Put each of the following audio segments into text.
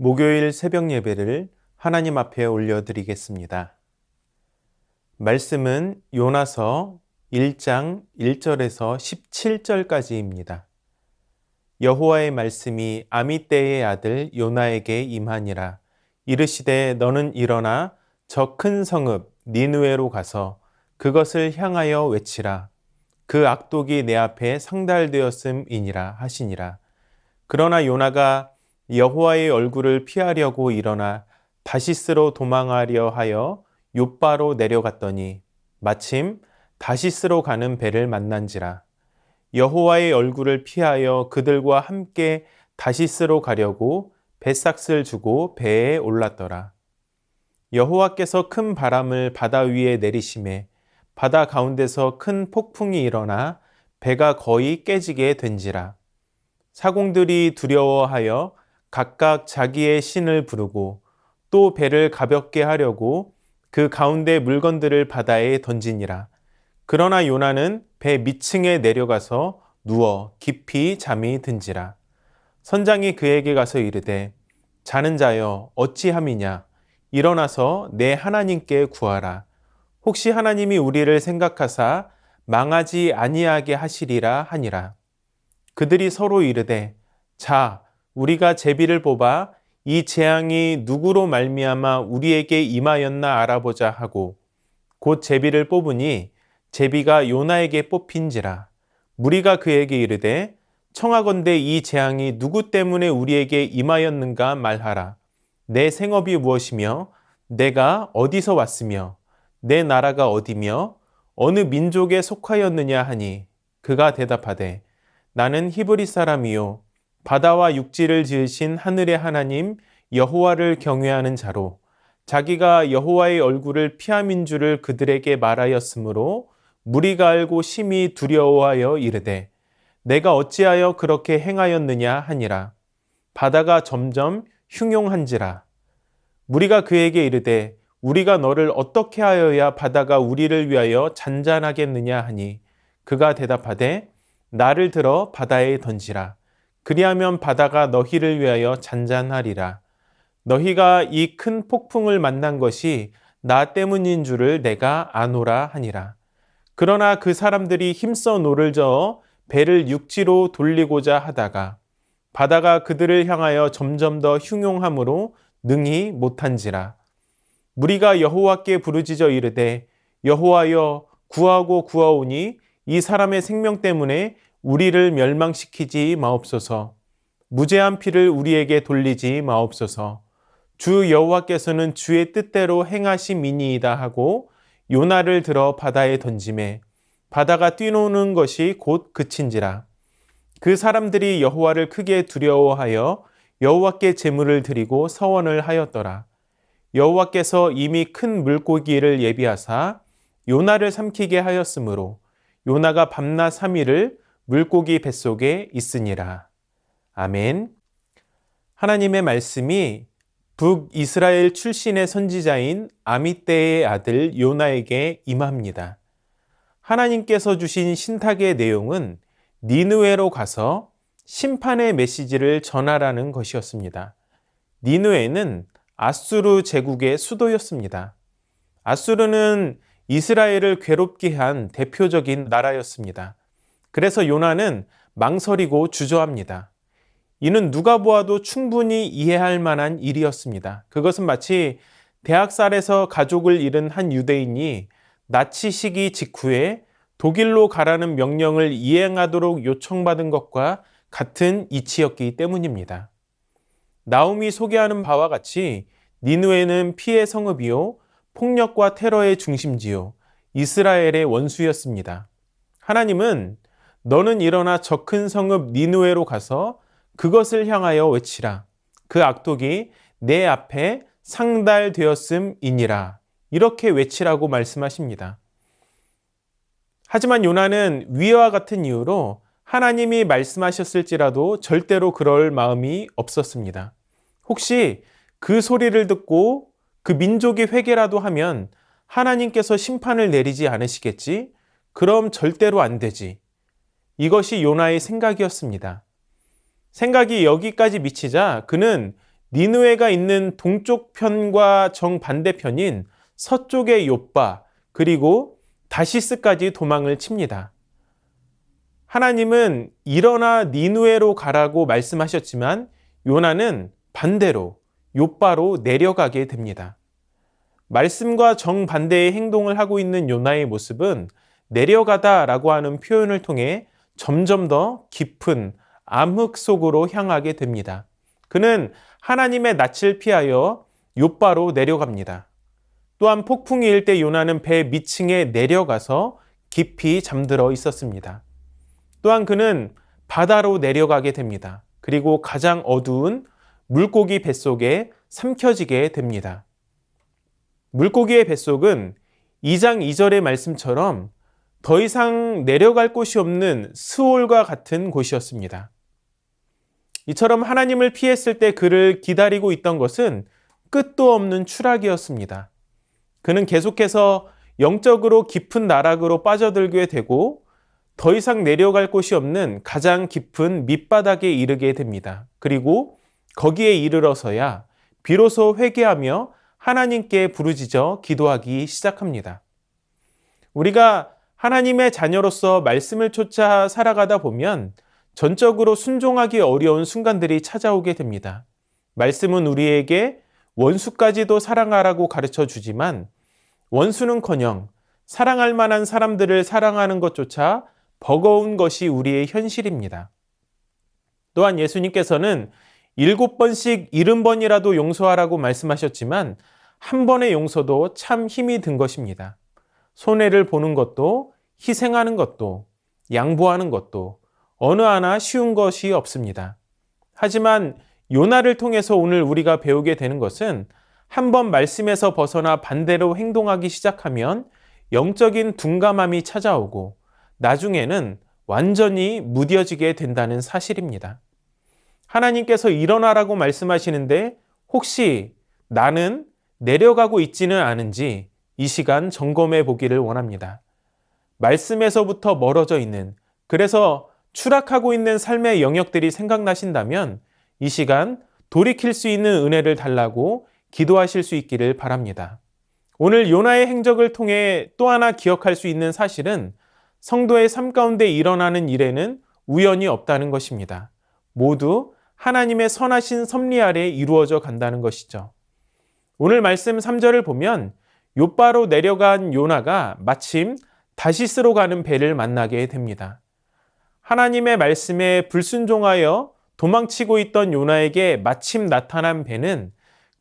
목요일 새벽 예배를 하나님 앞에 올려드리겠습니다. 말씀은 요나서 1장 1절에서 17절까지입니다. 여호와의 말씀이 아미떼의 아들 요나에게 임하니라. 이르시되 너는 일어나 저 큰 성읍 니느웨로 가서 그것을 향하여 외치라. 그 악독이 내 앞에 상달되었음이니라 하시니라. 그러나 요나가 여호와의 얼굴을 피하려고 일어나 다시스로 도망하려 하여 욥바로 내려갔더니 마침 다시스로 가는 배를 만난지라. 여호와의 얼굴을 피하여 그들과 함께 다시스로 가려고 뱃삭을 주고 배에 올랐더라. 여호와께서 큰 바람을 바다 위에 내리심에 바다 가운데서 큰 폭풍이 일어나 배가 거의 깨지게 된지라. 사공들이 두려워하여 각각 자기의 신을 부르고 또 배를 가볍게 하려고 그 가운데 물건들을 바다에 던지니라. 그러나 요나는 배 밑층에 내려가서 누워 깊이 잠이 든지라. 선장이 그에게 가서 이르되 자는 자여 어찌함이냐. 일어나서 내 하나님께 구하라. 혹시 하나님이 우리를 생각하사 망하지 아니하게 하시리라 하니라. 그들이 서로 이르되 자 우리가 제비를 뽑아 이 재앙이 누구로 말미암아 우리에게 임하였나 알아보자 하고 곧 제비를 뽑으니 제비가 요나에게 뽑힌지라. 무리가 그에게 이르되 청하건대 이 재앙이 누구 때문에 우리에게 임하였는가 말하라. 내 생업이 무엇이며 내가 어디서 왔으며 내 나라가 어디며 어느 민족에 속하였느냐 하니 그가 대답하되 나는 히브리 사람이요 바다와 육지를 지으신 하늘의 하나님 여호와를 경외하는 자로 자기가 여호와의 얼굴을 피함인 줄을 그들에게 말하였으므로 무리가 알고 심히 두려워하여 이르되 내가 어찌하여 그렇게 행하였느냐 하니라. 바다가 점점 흉용한지라. 무리가 그에게 이르되 우리가 너를 어떻게 하여야 바다가 우리를 위하여 잔잔하겠느냐 하니 그가 대답하되 나를 들어 바다에 던지라. 그리하면 바다가 너희를 위하여 잔잔하리라. 너희가 이 큰 폭풍을 만난 것이 나 때문인 줄을 내가 아노라 하니라. 그러나 그 사람들이 힘써 노를 저어 배를 육지로 돌리고자 하다가 바다가 그들을 향하여 점점 더 흉용함으로 능히 못한지라. 무리가 여호와께 부르짖어 이르되 여호와여 구하고 구하오니 이 사람의 생명 때문에 우리를 멸망시키지 마옵소서. 무죄한 피를 우리에게 돌리지 마옵소서. 주 여호와께서는 주의 뜻대로 행하심이니이다 하고 요나를 들어 바다에 던지매 바다가 뛰노는 것이 곧 그친지라. 그 사람들이 여호와를 크게 두려워하여 여호와께 제물을 드리고 서원을 하였더라. 여호와께서 이미 큰 물고기를 예비하사 요나를 삼키게 하였으므로 요나가 밤낮 3일을 물고기 뱃속에 있으니라. 아멘. 하나님의 말씀이 북이스라엘 출신의 선지자인 아미떼의 아들 요나에게 임합니다. 하나님께서 주신 신탁의 내용은 니느웨로 가서 심판의 메시지를 전하라는 것이었습니다. 니느웨는 아수르 제국의 수도였습니다. 아수르는 이스라엘을 괴롭게 한 대표적인 나라였습니다. 그래서 요나는 망설이고 주저합니다. 이는 누가 보아도 충분히 이해할 만한 일이었습니다. 그것은 마치 대학살에서 가족을 잃은 한 유대인이 나치 시기 직후에 독일로 가라는 명령을 이행하도록 요청받은 것과 같은 이치였기 때문입니다. 나움이 소개하는 바와 같이 니느웨는 피의 성읍이요 폭력과 테러의 중심지요 이스라엘의 원수였습니다. 하나님은 너는 일어나 저 큰 성읍 니느웨로 가서 그것을 향하여 외치라. 그 악독이 내 앞에 상달되었음이니라. 이렇게 외치라고 말씀하십니다. 하지만 요나는 위와 같은 이유로 하나님이 말씀하셨을지라도 절대로 그럴 마음이 없었습니다. 혹시 그 소리를 듣고 그 민족이 회개라도 하면 하나님께서 심판을 내리지 않으시겠지? 그럼 절대로 안 되지. 이것이 요나의 생각이었습니다. 생각이 여기까지 미치자 그는 니느웨가 있는 동쪽 편과 정반대편인 서쪽의 욥바 그리고 다시스까지 도망을 칩니다. 하나님은 일어나 니느웨로 가라고 말씀하셨지만 요나는 반대로 욥바로 내려가게 됩니다. 말씀과 정반대의 행동을 하고 있는 요나의 모습은 내려가다라고 하는 표현을 통해 점점 더 깊은 암흑 속으로 향하게 됩니다. 그는 하나님의 낯을 피하여 욥바로 내려갑니다. 또한 폭풍이 일 때 요나는 배 밑층에 내려가서 깊이 잠들어 있었습니다. 또한 그는 바다로 내려가게 됩니다. 그리고 가장 어두운 물고기 뱃속에 삼켜지게 됩니다. 물고기의 뱃속은 2장 2절의 말씀처럼 더 이상 내려갈 곳이 없는 스올과 같은 곳이었습니다. 이처럼 하나님을 피했을 때 그를 기다리고 있던 것은 끝도 없는 추락이었습니다. 그는 계속해서 영적으로 깊은 나락으로 빠져들게 되고 더 이상 내려갈 곳이 없는 가장 깊은 밑바닥에 이르게 됩니다. 그리고 거기에 이르러서야 비로소 회개하며 하나님께 부르짖어 기도하기 시작합니다. 우리가 하나님의 자녀로서 말씀을 쫓아 살아가다 보면 전적으로 순종하기 어려운 순간들이 찾아오게 됩니다. 말씀은 우리에게 원수까지도 사랑하라고 가르쳐 주지만 원수는커녕 사랑할 만한 사람들을 사랑하는 것조차 버거운 것이 우리의 현실입니다. 또한 예수님께서는 7번씩 70번이라도 용서하라고 말씀하셨지만 한 번의 용서도 참 힘이 든 것입니다. 손해를 보는 것도 희생하는 것도 양보하는 것도 어느 하나 쉬운 것이 없습니다. 하지만 요나를 통해서 오늘 우리가 배우게 되는 것은 한번 말씀에서 벗어나 반대로 행동하기 시작하면 영적인 둔감함이 찾아오고 나중에는 완전히 무뎌지게 된다는 사실입니다. 하나님께서 일어나라고 말씀하시는데 혹시 나는 내려가고 있지는 않은지 이 시간 점검해 보기를 원합니다. 말씀에서부터 멀어져 있는, 그래서 추락하고 있는 삶의 영역들이 생각나신다면 이 시간 돌이킬 수 있는 은혜를 달라고 기도하실 수 있기를 바랍니다. 오늘 요나의 행적을 통해 또 하나 기억할 수 있는 사실은 성도의 삶 가운데 일어나는 일에는 우연이 없다는 것입니다. 모두 하나님의 선하신 섭리 아래 이루어져 간다는 것이죠. 오늘 말씀 3절을 보면 욥바로 내려간 요나가 마침 다시스로 가는 배를 만나게 됩니다. 하나님의 말씀에 불순종하여 도망치고 있던 요나에게 마침 나타난 배는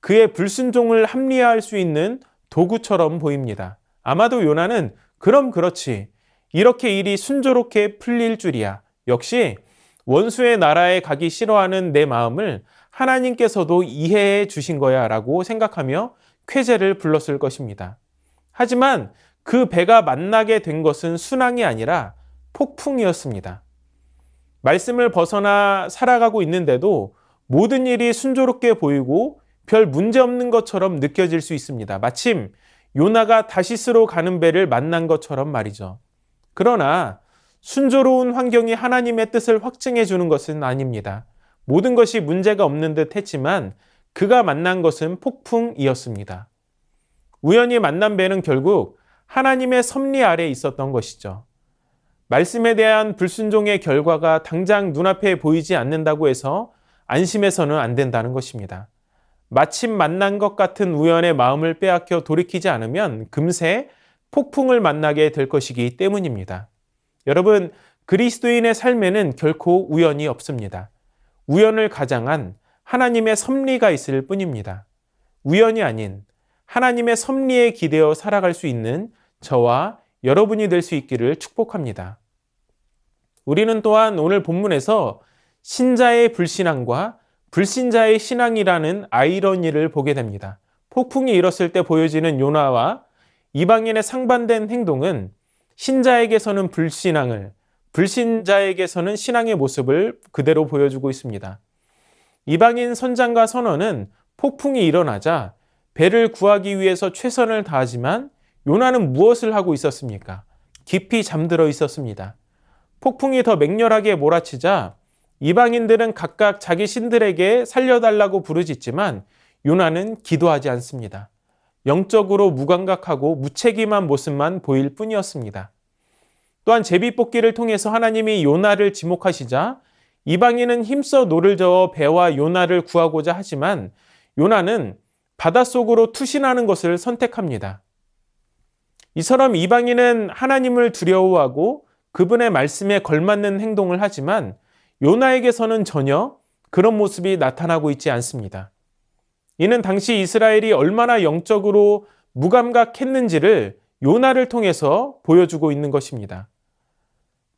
그의 불순종을 합리화할 수 있는 도구처럼 보입니다. 아마도 요나는 그럼 그렇지, 이렇게 일이 순조롭게 풀릴 줄이야. 역시 원수의 나라에 가기 싫어하는 내 마음을 하나님께서도 이해해 주신 거야 라고 생각하며 쾌재를 불렀을 것입니다. 하지만 그 배가 만나게 된 것은 순항이 아니라 폭풍이었습니다. 말씀을 벗어나 살아가고 있는데도 모든 일이 순조롭게 보이고 별 문제 없는 것처럼 느껴질 수 있습니다. 마침 요나가 다시스로 가는 배를 만난 것처럼 말이죠. 그러나 순조로운 환경이 하나님의 뜻을 확증해 주는 것은 아닙니다. 모든 것이 문제가 없는 듯 했지만 그가 만난 것은 폭풍이었습니다. 우연히 만난 배는 결국 하나님의 섭리 아래 있었던 것이죠. 말씀에 대한 불순종의 결과가 당장 눈앞에 보이지 않는다고 해서 안심해서는 안 된다는 것입니다. 마침 만난 것 같은 우연의 마음을 빼앗겨 돌이키지 않으면 금세 폭풍을 만나게 될 것이기 때문입니다. 여러분, 그리스도인의 삶에는 결코 우연이 없습니다. 우연을 가장한 하나님의 섭리가 있을 뿐입니다. 우연이 아닌 하나님의 섭리에 기대어 살아갈 수 있는 저와 여러분이 될 수 있기를 축복합니다. 우리는 또한 오늘 본문에서 신자의 불신앙과 불신자의 신앙이라는 아이러니를 보게 됩니다. 폭풍이 일었을 때 보여지는 요나와 이방인의 상반된 행동은 신자에게서는 불신앙을, 불신자에게서는 신앙의 모습을 그대로 보여주고 있습니다. 이방인 선장과 선원은 폭풍이 일어나자 배를 구하기 위해서 최선을 다하지만 요나는 무엇을 하고 있었습니까? 깊이 잠들어 있었습니다. 폭풍이 더 맹렬하게 몰아치자 이방인들은 각각 자기 신들에게 살려달라고 부르짖지만 요나는 기도하지 않습니다. 영적으로 무감각하고 무책임한 모습만 보일 뿐이었습니다. 또한 제비뽑기를 통해서 하나님이 요나를 지목하시자 이방인은 힘써 노를 저어 배와 요나를 구하고자 하지만 요나는 바닷속으로 투신하는 것을 선택합니다. 이처럼 이방인은 하나님을 두려워하고 그분의 말씀에 걸맞는 행동을 하지만 요나에게서는 전혀 그런 모습이 나타나고 있지 않습니다. 이는 당시 이스라엘이 얼마나 영적으로 무감각했는지를 요나를 통해서 보여주고 있는 것입니다.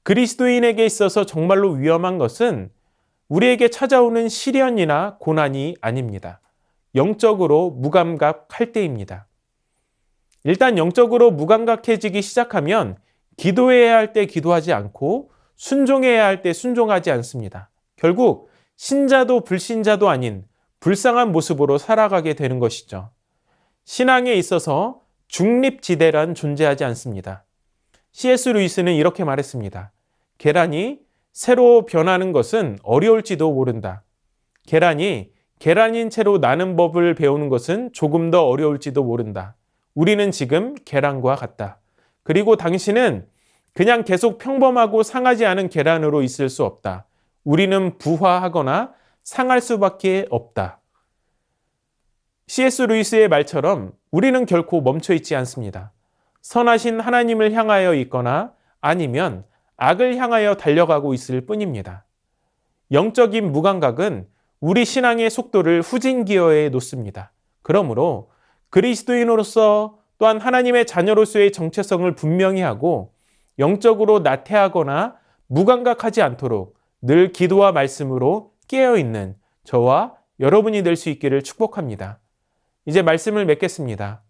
그리스도인에게 있어서 정말로 위험한 것은 우리에게 찾아오는 시련이나 고난이 아닙니다. 영적으로 무감각할 때입니다. 일단 영적으로 무감각해지기 시작하면 기도해야 할 때 기도하지 않고 순종해야 할 때 순종하지 않습니다. 결국 신자도 불신자도 아닌 불쌍한 모습으로 살아가게 되는 것이죠. 신앙에 있어서 중립지대란 존재하지 않습니다. C.S. 루이스는 이렇게 말했습니다. 계란이 새로 변하는 것은 어려울지도 모른다. 계란이 계란인 채로 나는 법을 배우는 것은 조금 더 어려울지도 모른다. 우리는 지금 계란과 같다. 그리고 당신은 그냥 계속 평범하고 상하지 않은 계란으로 있을 수 없다. 우리는 부화하거나 상할 수밖에 없다. C.S. 루이스의 말처럼 우리는 결코 멈춰 있지 않습니다. 선하신 하나님을 향하여 있거나 아니면 악을 향하여 달려가고 있을 뿐입니다. 영적인 무감각은 우리 신앙의 속도를 후진기어에 놓습니다. 그러므로 그리스도인으로서 또한 하나님의 자녀로서의 정체성을 분명히 하고 영적으로 나태하거나 무감각하지 않도록 늘 기도와 말씀으로 깨어있는 저와 여러분이 될 수 있기를 축복합니다. 이제 말씀을 맺겠습니다.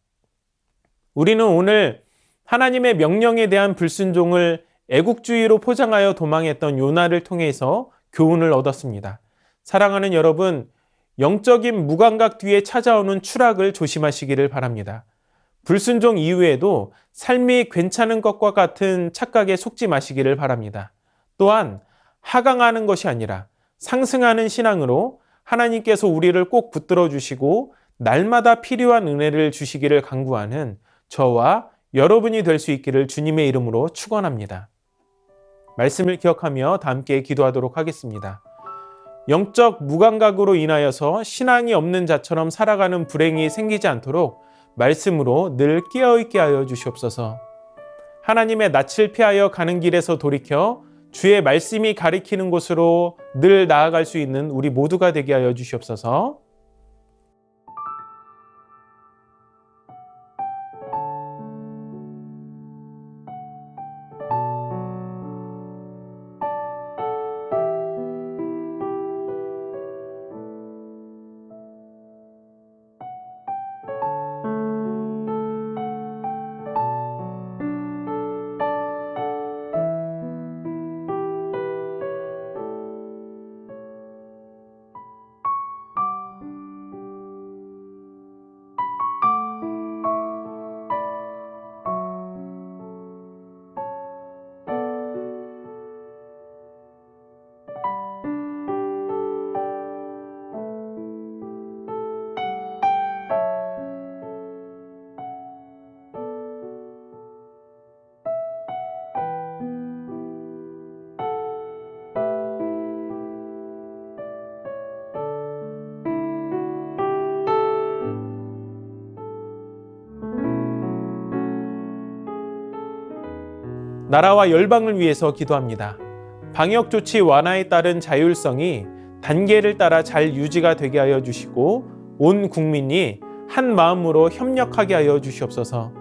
우리는 오늘 하나님의 명령에 대한 불순종을 애국주의로 포장하여 도망했던 요나를 통해서 교훈을 얻었습니다. 사랑하는 여러분, 영적인 무감각 뒤에 찾아오는 추락을 조심하시기를 바랍니다. 불순종 이후에도 삶이 괜찮은 것과 같은 착각에 속지 마시기를 바랍니다. 또한 하강하는 것이 아니라 상승하는 신앙으로 하나님께서 우리를 꼭 붙들어 주시고 날마다 필요한 은혜를 주시기를 간구하는 저와 여러분이 될 수 있기를 주님의 이름으로 축원합니다. 말씀을 기억하며 다 함께 기도하도록 하겠습니다. 영적 무감각으로 인하여서 신앙이 없는 자처럼 살아가는 불행이 생기지 않도록 말씀으로 늘 깨어있게 하여 주시옵소서. 하나님의 낯을 피하여 가는 길에서 돌이켜 주의 말씀이 가리키는 곳으로 늘 나아갈 수 있는 우리 모두가 되게 하여 주시옵소서. 나라와 열방을 위해서 기도합니다. 방역 조치 완화에 따른 자율성이 단계를 따라 잘 유지가 되게 하여 주시고 온 국민이 한 마음으로 협력하게 하여 주시옵소서.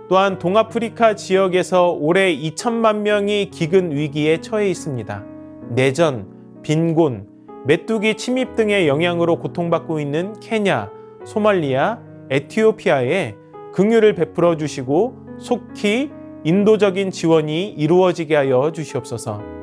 또한 동아프리카 지역에서 올해 2천만 명이 기근 위기에 처해 있습니다. 내전, 빈곤, 메뚜기 침입 등의 영향으로 고통받고 있는 케냐, 소말리아, 에티오피아에 긍휼을 베풀어 주시고 속히 인도적인 지원이 이루어지게 하여 주시옵소서.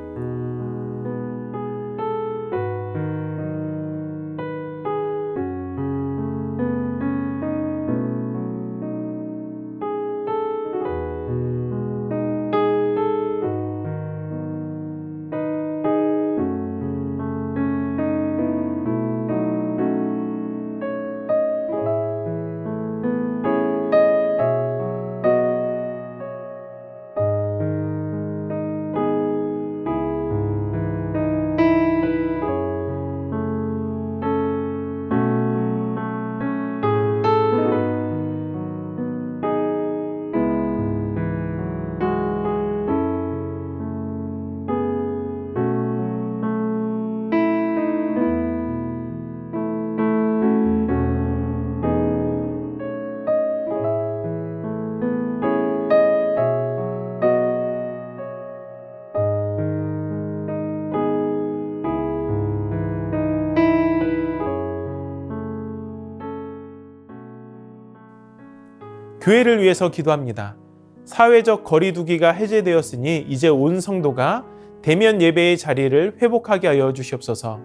교회를 위해서 기도합니다. 사회적 거리두기가 해제되었으니 이제 온 성도가 대면 예배의 자리를 회복하게 하여 주시옵소서.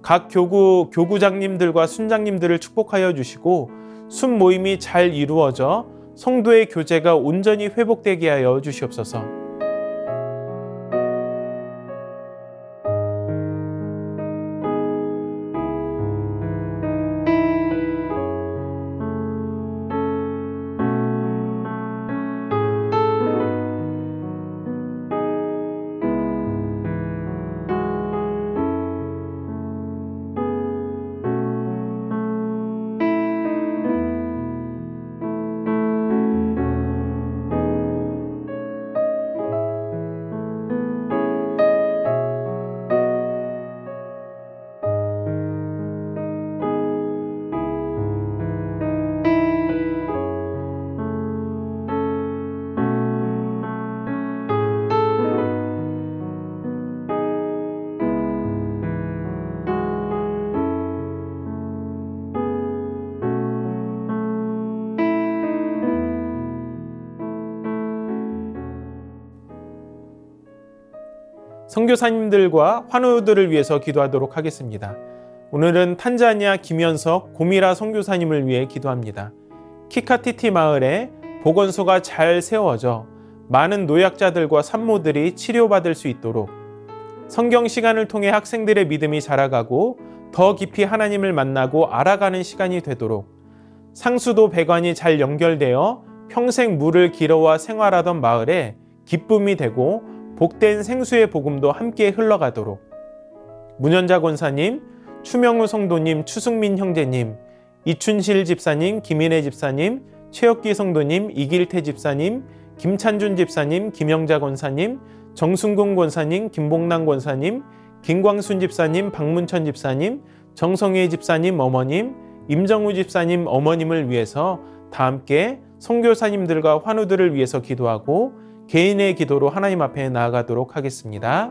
각 교구장님들과 순장님들을 축복하여 주시고 순모임이 잘 이루어져 성도의 교제가 온전히 회복되게 하여 주시옵소서. 선교사님들과 환우들을 위해서 기도하도록 하겠습니다. 오늘은 탄자니아 김현석 고미라 선교사님을 위해 기도합니다. 키카티티 마을에 보건소가 잘 세워져 많은 노약자들과 산모들이 치료받을 수 있도록 성경 시간을 통해 학생들의 믿음이 자라가고 더 깊이 하나님을 만나고 알아가는 시간이 되도록 상수도 배관이 잘 연결되어 평생 물을 길어와 생활하던 마을에 기쁨이 되고 복된 생수의 복음도 함께 흘러가도록 문현자 권사님, 추명우 성도님, 추승민 형제님, 이춘실 집사님, 김인혜 집사님, 최혁기 성도님, 이길태 집사님, 김찬준 집사님, 김영자 권사님, 정순궁 권사님, 김봉남 권사님, 김광순 집사님, 박문천 집사님, 정성혜 집사님 어머님, 임정우 집사님 어머님을 위해서 다 함께 선교사님들과 환우들을 위해서 기도하고 개인의 기도로 하나님 앞에 나아가도록 하겠습니다.